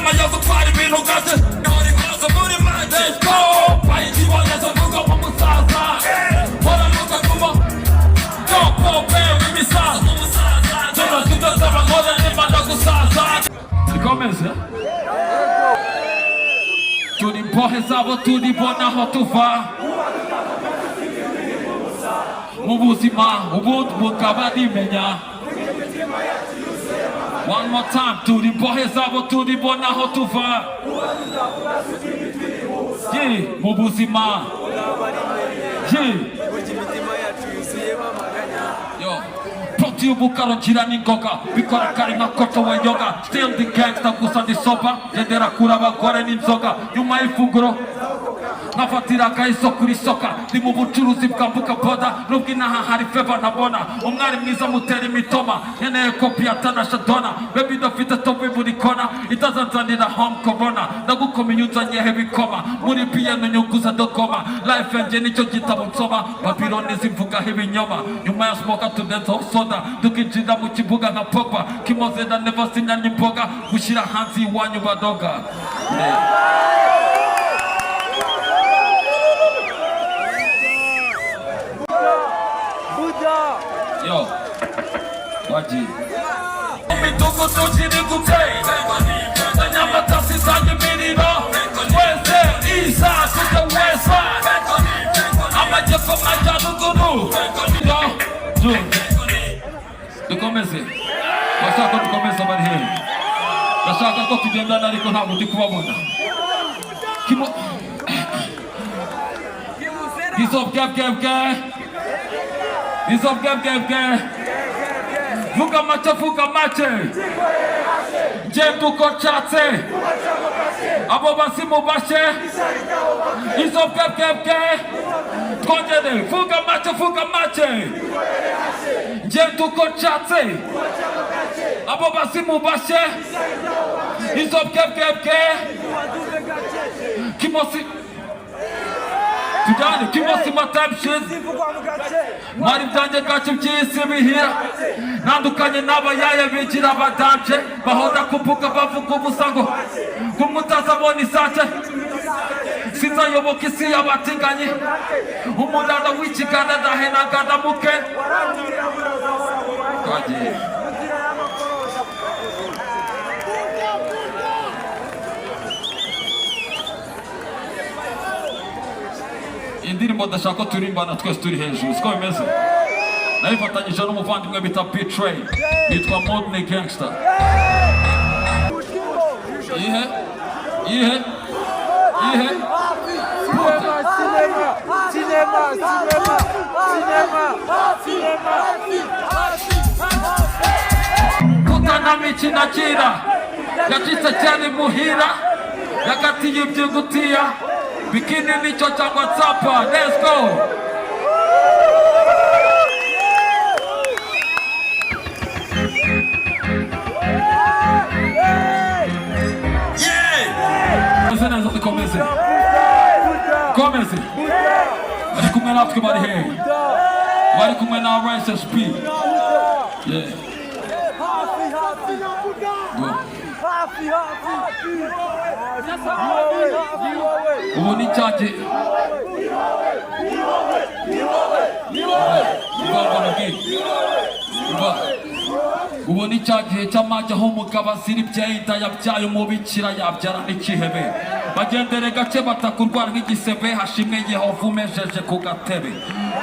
Nyuma yo gutwara ibintu gaze Nori kwazo muri manje Let's go Bayitiboneza vuga mu musaza Hora nuka kuma Yo pope w'imisaza Zona tudazaba nkora nimanda gusaza Zikomeze Turi mpohe zabo turibona aho tuva mu buzima ubundi bukaba nimenya One more time turi mpohe zabo turibona aho tuva mu buzima Yo Poti y'ubukaro ngira n'ingoga Bikora kari nka koto we yoga Still the gangsta gusa ndi soba Gendera kuri abagore n'inzoga Nyuma y'ifunguro Nafatira kahiso kuri soka Ndi mu bucuruzi bwambuka boda Nubwo inaha hari feva ntabona Umwari mwiza mutera imitoma Nkeneye kopi ya Tanasha Donna Baby dafite topi buri kona Itazanzanira home corona Ndagukomeye unzanyehe bikoma Muri piano nyunguza dogoma Life yanjye nicyo gitabo nsoma Babyloni zimvugaho ibinyoma Nyuma ya smoka tudenzaho soda Tukinjira mu kibuga nka Pogba Kimoze na never sinyanye imboga Gushyira hanze iwanyu badoga Yo, waji Mitugudu kiri guteye Nyamata sizanye imiriro Wese isa kuja wesa Amajyepfo amajyaruguru Yo, dukomeze Bashaka dukomeze bari hehe Bashaka ko tugendana ariko ntabwo ndi kubabona Kimo Isop gap Vuga mache Jemdu kochatse Abo basi mubashe Isop gap Twongere Vuga mache Jemdu kochatse Abo basi mubashe Isop gap Kimosi Tujyane kimosi matabshize Mari byanjye gace by'isi bihira Nandukanye n'abayaya bigira badanje Bahoda kuvuga bavuga ubusango Kumutazabona isake Sinzayoboka isi y'abatinganye Umurara w'ikiganda ndahenaganda muke Twagiye Indirimbo ndashaka turimbana twese turi hejuru siko bimeze Nayifatanyije n'umuvandimwe bita Betray Yitwa Modern Gangster Ihe Kutana mikina kira Yacitse cyane muhira Yakatiye ibyo gutiya Bikini nicho cha WhatsApp, let's go! Yeah! Neza tukomeze. Komeze. Bari kumwe natwe bari he. Bari kumwe na RSSP. Yeah. Ubu ni cyaje ubu ni cyagihe cy'amajya aho umugabo azira ibyenda yabyaye umubikira yabyara n'ikihebe bagendere gace batakurwara nk'igisebe hashimwe Yehova umejeje ku gatebe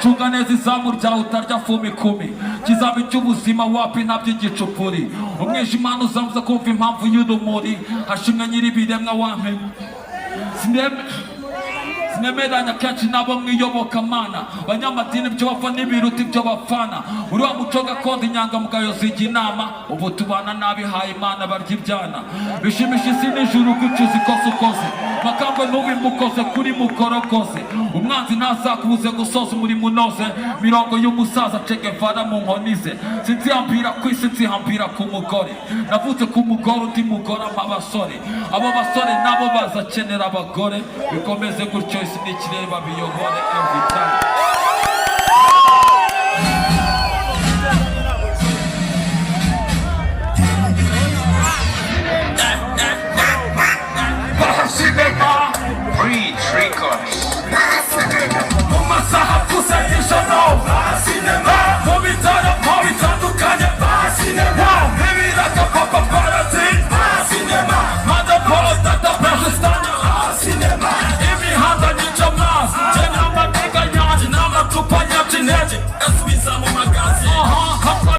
cunga neza izamu ryawe utarya fumi kumi kizaba icy'ubuzima wapi ntaby'igicupuri umwijima uzamuza kumva impamvu y'urumuri hashimwe nyir'ibiremwa wampe Sinemeranya kenshi nabo mwiyobokamana Banyamadini byo bapfa n'ibiruta ibyo bapfana Uriya muco gakondo inyangamugayo zijya inama Ubu tubana n'abihaye Imana barya ibyana Bishimisha isi n'ijuru gucuza ikoze ukoze Makambwe n'ubimukoze kuri mukorokoze Umwanzi ntazakubuze gusoza umurimo unoze Mirongo y'umusaza Che Guevara mu nkoni ze Sinzihambira ku isi nzihambira ku mugore Navutse ku mugore undi mugore amabasore Abo basore nabo bazakenera abagore Bikomeze gutyo isi n'ikirere babiyobore every time mu masaha gusa y'ijoro mu bitaro mu bitandukanye ibiraka papa parati madapolo data persistanya imihanda nyica amazi njye n'amanega yanjye n'amacupa nyabyo intege asubiza mu magazi